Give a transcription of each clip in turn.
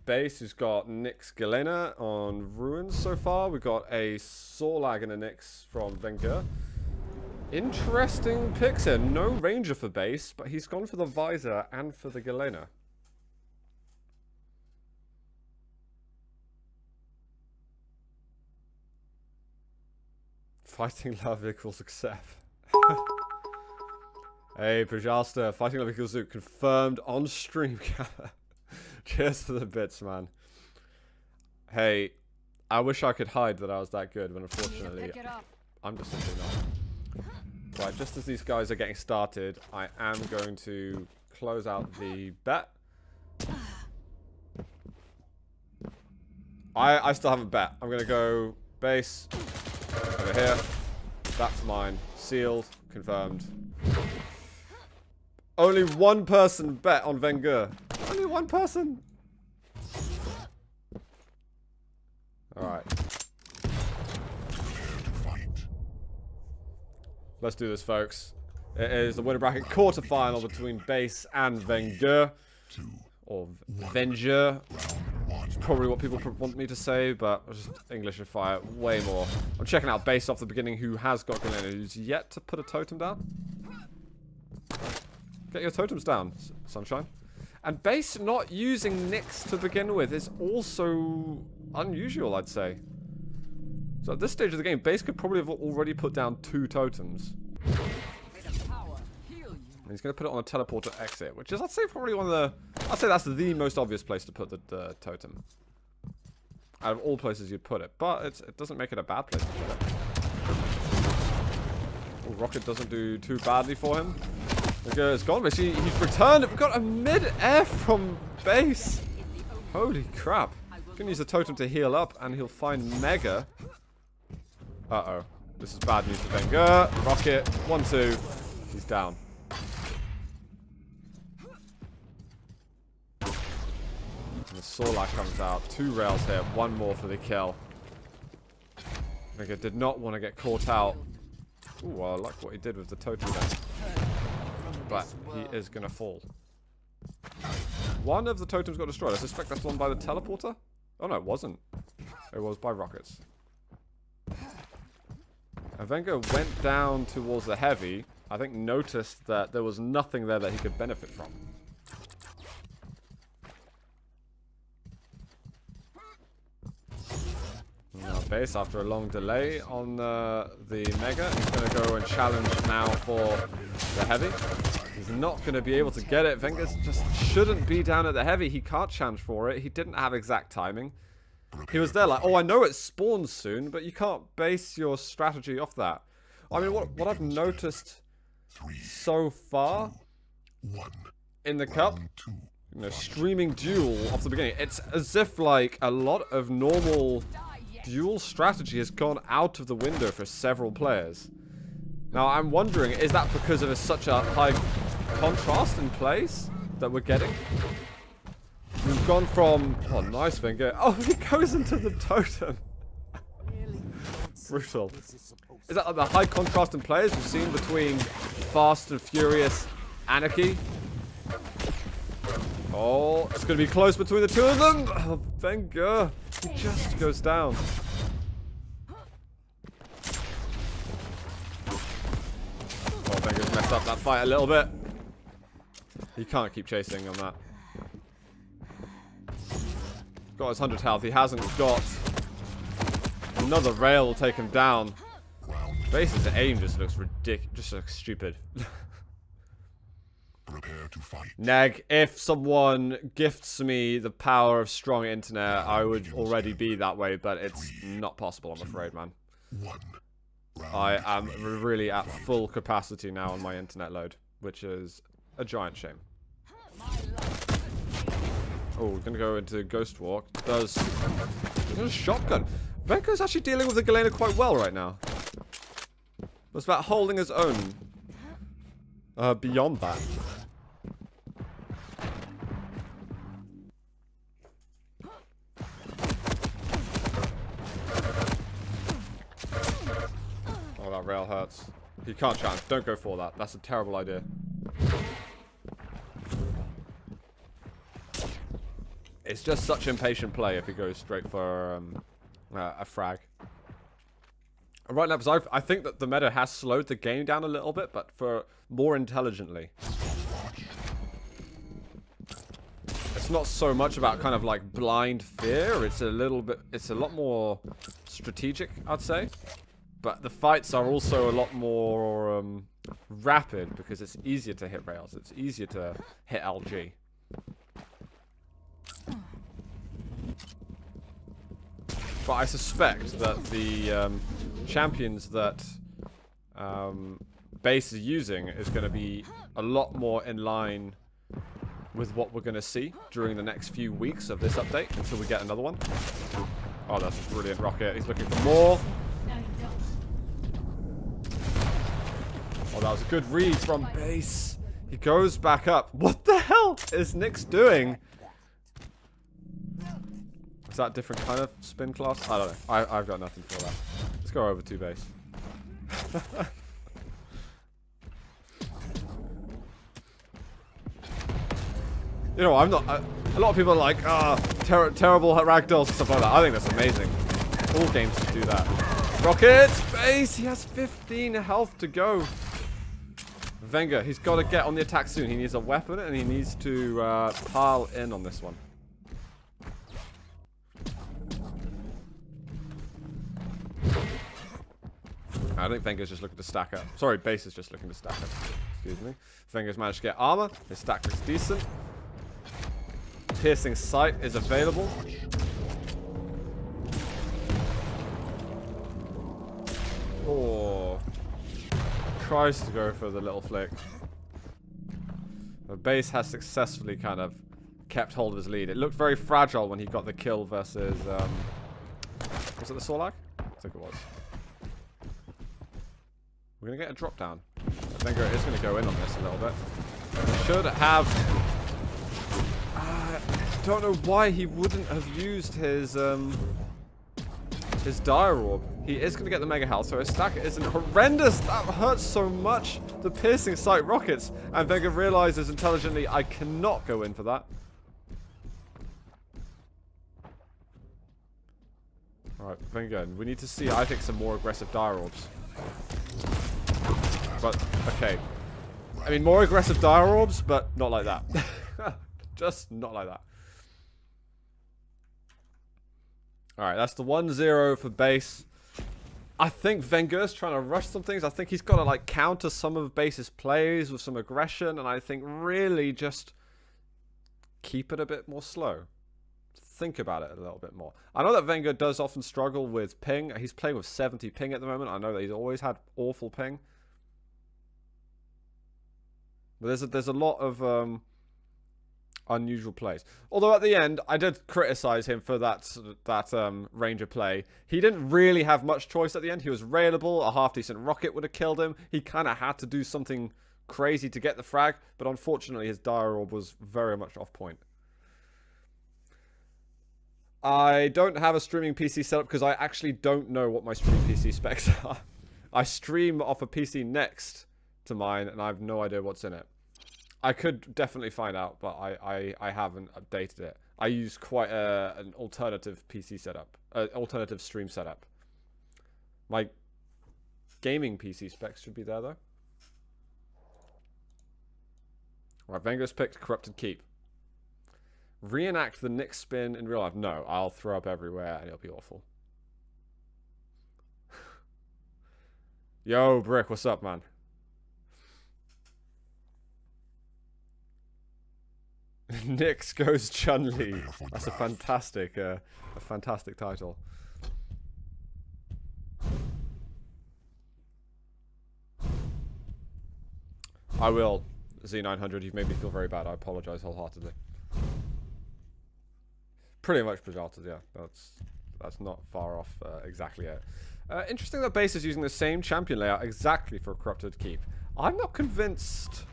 Base, who's got Nyx Galena on Ruins so far. We've got a Sorlag and a Nyx from Vengeur. Interesting picks here. No Ranger for base, but he's gone for the Visor and for the Galena. Fighting love equals success. Hey, Prajasta, fighting love equals Zook confirmed on stream. Cheers to the bits, man. Hey, I wish I could hide that I was that good, but unfortunately, I'm just simply not. Right, just as these guys are getting started, I am going to close out the bet. I still haven't bet. I'm going to go base over here. That's mine. Sealed. Confirmed. Only one person bet on Vengeur. Only one person. Alright. Let's do this, folks. It is the winner bracket quarterfinal between Base and Vengeur. Or Vengeur. It's probably what people want me to say, but I'll just Englishify it way more. I'm checking out Base off the beginning, who has got Galena, who's yet to put a totem down. Get your totems down, Sunshine. And Base not using Nyx to begin with is also unusual, I'd say. So at this stage of the game, Base could probably have already put down 2 totems. And he's going to put it on a teleporter exit, which is, I'd say, probably one of the... I'd say that's the most obvious place to put the totem. Out of all places you'd put it. But it doesn't make it a bad place to put it. Oh, Rocket doesn't do too badly for him. It's gone, but he's returned. We've got a mid-air from Base. Holy crap. Can use the totem to heal up, and he'll find Mega. Uh-oh. This is bad news for Vengeur. Rocket. 1-2. He's down. And the Sorlag comes out. 2 rails here. 1 more for the kill. Vengeur did not want to get caught out. Ooh, I like what he did with the totem there. But he is going to fall. One of the totems got destroyed. I suspect that's one by the teleporter. Oh no, it wasn't. It was by rockets. And Vengeur went down towards the heavy. I think noticed that there was nothing there that he could benefit from. Now Base, after a long delay on the Mega, he's going to go and challenge now for the heavy. He's not going to be able to get it. Vengeur just shouldn't be down at the heavy. He can't challenge for it. He didn't have exact timing. He was there like, oh, I know it spawns soon, but you can't base your strategy off that. I mean, what I've noticed so far in the cup, you know, streaming Duel off the beginning, it's as if like a lot of normal Duel strategy has gone out of the window for several players. Now, I'm wondering, is that because of such a high contrast in plays that we're getting? We've gone from... Oh, nice Vengeur. Oh, he goes into the totem. Brutal. Is that like the high contrast in players we've seen between Fast and Furious Anarchy? Oh, it's going to be close between the 2 of them. Oh, Vengeur. He just goes down. Oh, Vengeur's messed up that fight a little bit. He can't keep chasing on that. Got his 100 health. He hasn't got another rail will take him down. Base's aim just looks ridiculous. Just looks stupid. Prepare to fight. Neg, if someone gifts me the power of strong internet, I would already be that way, but it's not possible, I'm afraid, man. I am really at full capacity now on my internet load, which is a giant shame. Oh, we're going to go into Ghost Walk. Does a shotgun. Vengeur's actually dealing with the Galena quite well right now. It's about holding his own. Beyond that. Oh, that rail hurts. He can't challenge. Don't go for that. That's a terrible idea. It's just such impatient play if he goes straight for a frag. Right now, because I think that the meta has slowed the game down a little bit, but for more intelligently. It's not so much about kind of like blind fear. It's a lot more strategic, I'd say. But the fights are also a lot more rapid because it's easier to hit rails. It's easier to hit LG. But I suspect that the champions that base is using is going to be a lot more in line with what we're going to see during the next few weeks of this update until we get another one. Oh, that's a brilliant rocket. He's looking for more. Oh, that was a good read from base. He goes back up. What the hell is Nyx doing? Is that a different kind of spin class? I don't know. I've got nothing for that. Let's go over to base. You know, I'm not... a lot of people are like, terrible ragdolls and stuff like that. I think that's amazing. All games should do that. Rocket! Base! He has 15 health to go. Vengeur, he's got to get on the attack soon. He needs a weapon and he needs to pile in on this one. I think Vengeur's just looking to stack up. Sorry, base is just looking to stack up. Excuse me. Vengeur's managed to get armor. His stack looks decent. Piercing sight is available. Oh. Tries to go for the little flick. The base has successfully kind of kept hold of his lead. It looked very fragile when he got the kill versus... was it the Sorlag? I think it was. We're going to get a drop down. Vengeur is going to go in on this a little bit. We should have... I don't know why he wouldn't have used his Dire Orb. He is going to get the Mega Health, so his stack isn't horrendous. That hurts so much. The piercing sight rockets. And Vengeur realizes intelligently, I cannot go in for that. Alright, Vengeur, we need to see, I think, some more aggressive Dire Orbs. But, okay. I mean, more aggressive Dire Orbs, but not like that. Just not like that. Alright, that's the 1-0 for base. I think Vengeur's trying to rush some things. I think he's got to, like, counter some of base's plays with some aggression. And I think really just keep it a bit more slow. Think about it a little bit more. I know that Vengeur does often struggle with ping. He's playing with 70 ping at the moment. I know that he's always had awful ping. But there's a lot of unusual plays. Although at the end, I did criticize him for that Ranger play. He didn't really have much choice at the end. He was railable. A half-decent rocket would have killed him. He kind of had to do something crazy to get the frag. But unfortunately, his Dire Orb was very much off point. I don't have a streaming PC setup because I actually don't know what my streaming PC specs are. I stream off a PC next to mine, and I have no idea what's in it. I could definitely find out, but I haven't updated it. I use quite an alternative PC setup, alternative stream setup. My gaming PC specs should be there, though. All right, Vengeur's picked Corrupted Keep. Reenact the Nyx spin in real life. No, I'll throw up everywhere and it'll be awful. Yo, Brick, what's up, man? Nyx goes Chun-Li. That's a fantastic title. I will. Z900, you've made me feel very bad. I apologize wholeheartedly. Pretty much Prajalta, yeah. That's not far off exactly it. Interesting that base is using the same champion layout exactly for Corrupted Keep. I'm not convinced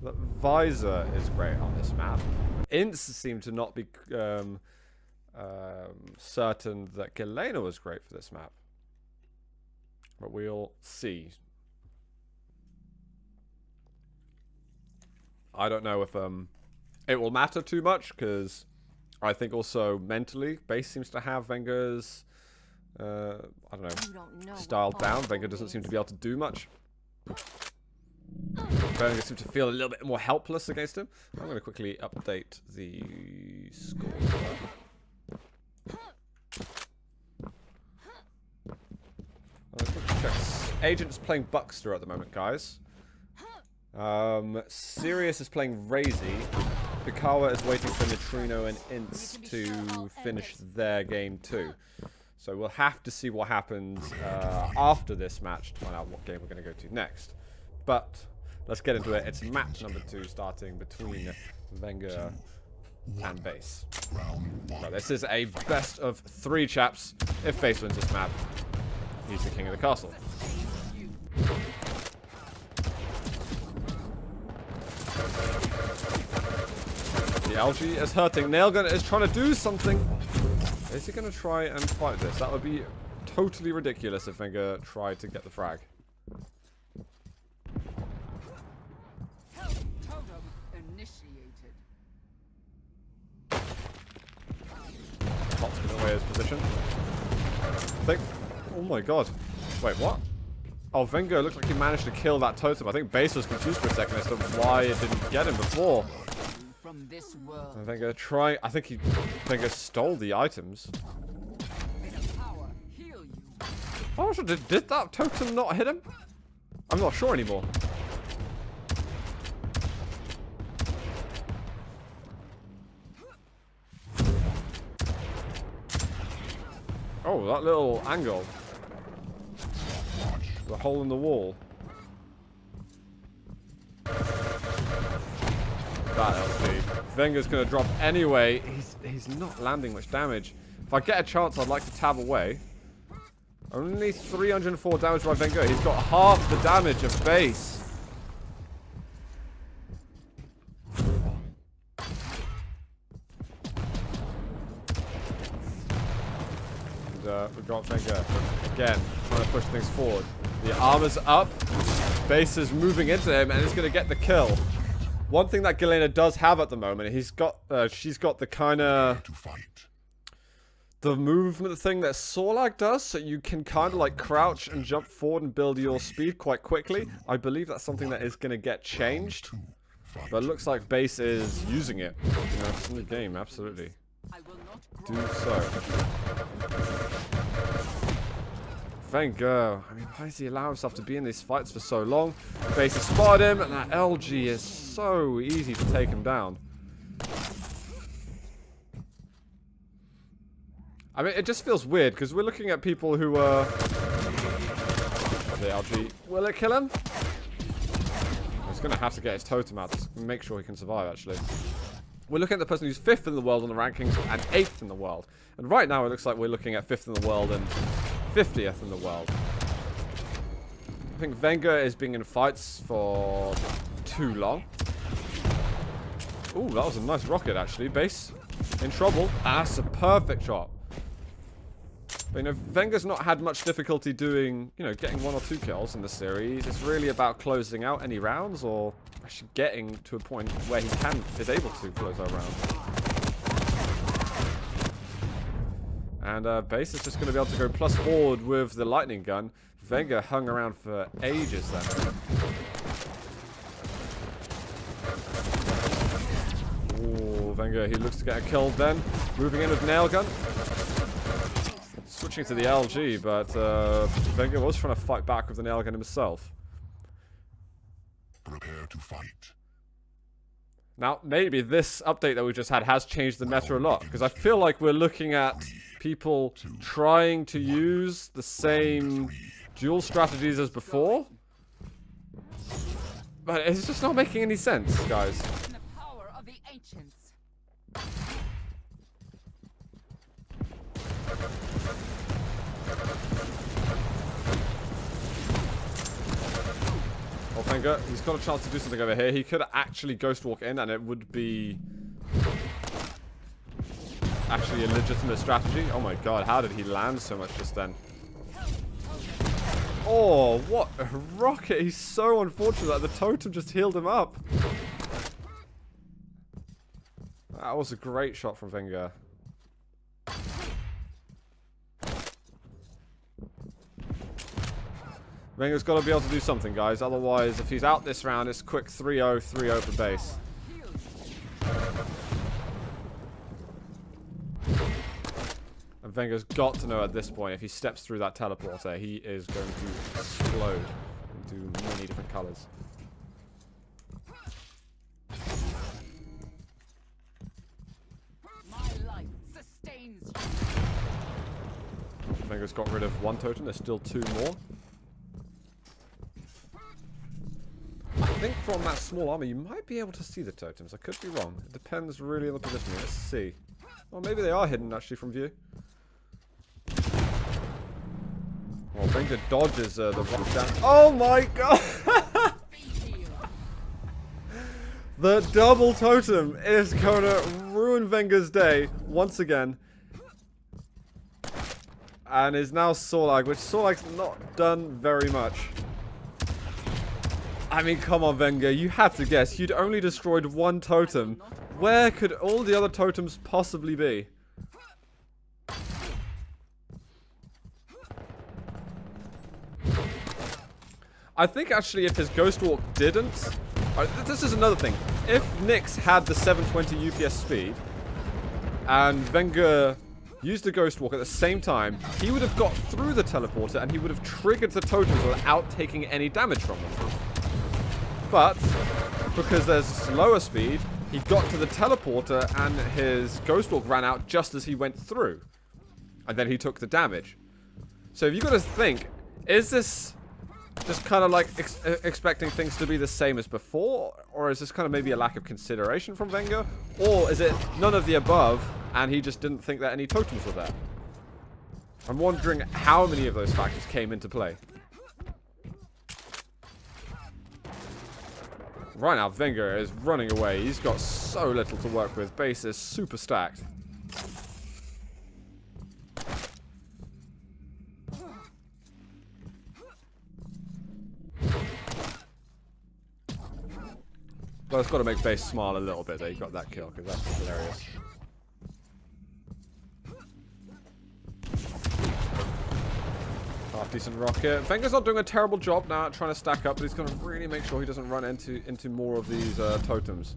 that Visor is great on this map. Ints seem to not be certain that Galena was great for this map. But we'll see. I don't know if it will matter too much, because I think also mentally, Base seems to have Vengeur's, I don't know, style down. Vengeur doesn't seem to be able to do much. Vengeur seems to feel a little bit more helpless against him. I'm going to quickly update the score. Agent's playing Buckster at the moment, guys. Sirius is playing Razy. Pikawa is waiting for Neutrino and Ints to finish their game too. So we'll have to see what happens after this match to find out what game we're going to go to next. But let's get into it. It's match number 2 starting between Vengeur and Base. So this is a best of 3, chaps. If Base wins this map, he's the king of the castle. The algae is hurting. Nailgun is trying to do something. Is he going to try and fight this? That would be totally ridiculous if Vengeur tried to get the frag. Pot's giving away his position. Oh my god. Wait, what? Oh, Vengeur looked like he managed to kill that totem. I think Base was confused for a second as to why it didn't get him before. And Vengeur trying. I think Vengeur stole the items. Oh, did that totem not hit him? I'm not sure anymore. Oh, that little angle. The hole in the wall. That LP. Vengeur's going to drop anyway. He's not landing much damage. If I get a chance, I'd like to tab away. Only 304 damage by Vengeur. He's got half the damage of Base. And we've got Vengeur again trying to push things forward. The armor's up. Base is moving into him and he's going to get the kill. One thing that Galena does have at the moment, she's got the kind of the movement thing that Sorlag does, so you can kind of like crouch and jump forward and build your speed quite quickly. I believe that's something that is going to get changed, but it looks like Base is using it. You know, it's in the game, absolutely. Do so. Vengeur, I mean, why does he allow himself to be in these fights for so long? Base has spotted him, and that LG is so easy to take him down. I mean, it just feels weird, because we're looking at people who are... The LG, will it kill him? He's going to have to get his totem out to make sure he can survive, actually. We're looking at the person who's 5th in the world on the rankings, and 8th in the world. And right now, it looks like we're looking at 5th in the world, and 50th in the world. I think Vengeur is being in fights for too long. Ooh, that was a nice rocket, actually. Base in trouble. That's a perfect shot. But, you know, Vengeur's not had much difficulty doing, you know, getting 1 or 2 kills in the series. It's really about closing out any rounds or actually getting to a point where he is able to close our rounds. And Base is just going to be able to go plus forward with the lightning gun. Vengeur hung around for ages then. Ooh, Vengeur, he looks to get a kill then. Moving in with nail gun. Switching to the LG, but Vengeur was trying to fight back with the nail gun himself. Prepare to fight. Now, maybe this update that we just had has changed the meta a lot, because I feel like we're looking at people trying to use the same duel strategies as before. But it's just not making any sense, guys. The power of the ancients. Oh, Vengeur, he's got a chance to do something over here. He could actually ghost walk in and it would be actually a legitimate strategy. Oh my god, how did he land so much just then? Oh, what a rocket. He's so unfortunate that the totem just healed him up. That was a great shot from Vengeur. Vengeur's got to be able to do something, guys. Otherwise, if he's out this round, it's quick 3-0, 3-0 for base. And Vengeur's got to know at this point, if he steps through that teleporter, he is going to explode into many different colors. My life sustains you. Vengeur's got rid of one totem. There's still 2 more. I think from that small armor, you might be able to see the totems. I could be wrong. It depends really on the positioning. Let's see. Well, maybe they are hidden actually from view. Well, Vengeur dodges the one down. Oh my god! The double totem is going to ruin Vengeur's day once again. And is now Sorlag, which Sorlag's not done very much. I mean, come on, Vengeur. You had to guess. You'd only destroyed one totem. Where could all the other totems possibly be? I think, actually, if his Ghost Walk didn't... this is another thing. If Nyx had the 720 UPS speed, and Vengeur used the Ghost Walk at the same time, he would have got through the teleporter, and he would have triggered the totems without taking any damage from them. But, because there's slower speed, he got to the teleporter and his Ghost Walk ran out just as he went through. And then he took the damage. So you've got to think, is this just kind of like expecting things to be the same as before? Or is this kind of maybe a lack of consideration from Vengeur? Or is it none of the above and he just didn't think that any totems were there? I'm wondering how many of those factors came into play. Right now, Vengeur is running away. He's got so little to work with. Base is super stacked. Well, it's got to make base smile a little bit that he got that kill, because that's hilarious. Half-decent rocket. Vengeur's not doing a terrible job now at trying to stack up, but he's going to really make sure he doesn't run into more of these totems.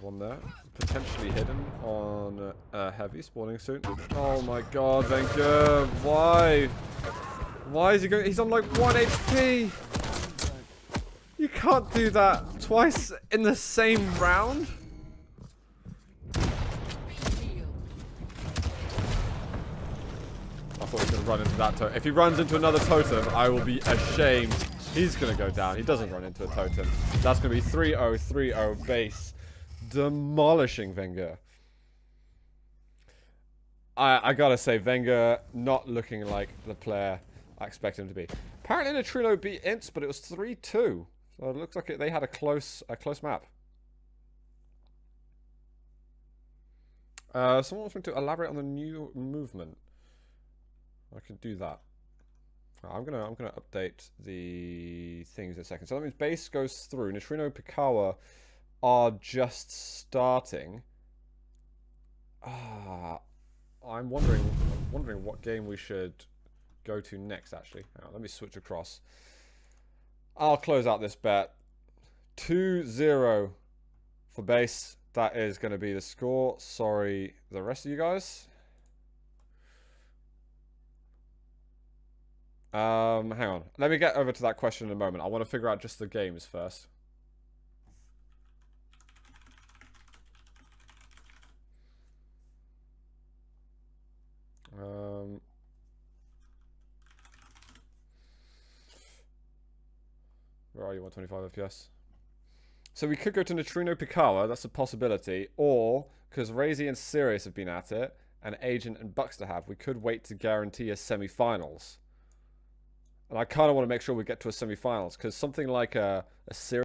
One there. Potentially hidden on heavy spawning soon. Oh my god, Vengeur. Why? Why is he going? He's on like 1 HP. You can't do that twice in the same round. I thought he was going to run into that totem. If he runs into another totem, I will be ashamed. He's going to go down. He doesn't run into a totem. That's going to be 3-0, 3-0 base. Demolishing Vengeur. I gotta say, Vengeur not looking like the player I expected him to be. Apparently Neutrino beat Ints, but it was 3-2. So it looks like they had a close map. Someone wants me to elaborate on the new movement. I can do that. I'm gonna update the things in a second. So that means base goes through. Neutrino Pikawa are just starting. I'm wondering what game we should go to next, actually. Hang on, let me switch across. I'll close out this bet. 2-0 for base. That is going to be the score. Sorry, the rest of you guys. Hang on. Let me get over to that question in a moment. I want to figure out just the games first. Where are you? 125 FPS. So we could go to Neutrino Pikawa. That's a possibility. Or, because Razy and Sirius have been at it, and Agent and Buxter have, we could wait to guarantee a semi-finals. And I kind of want to make sure we get to a semi-finals, because something like a Sirius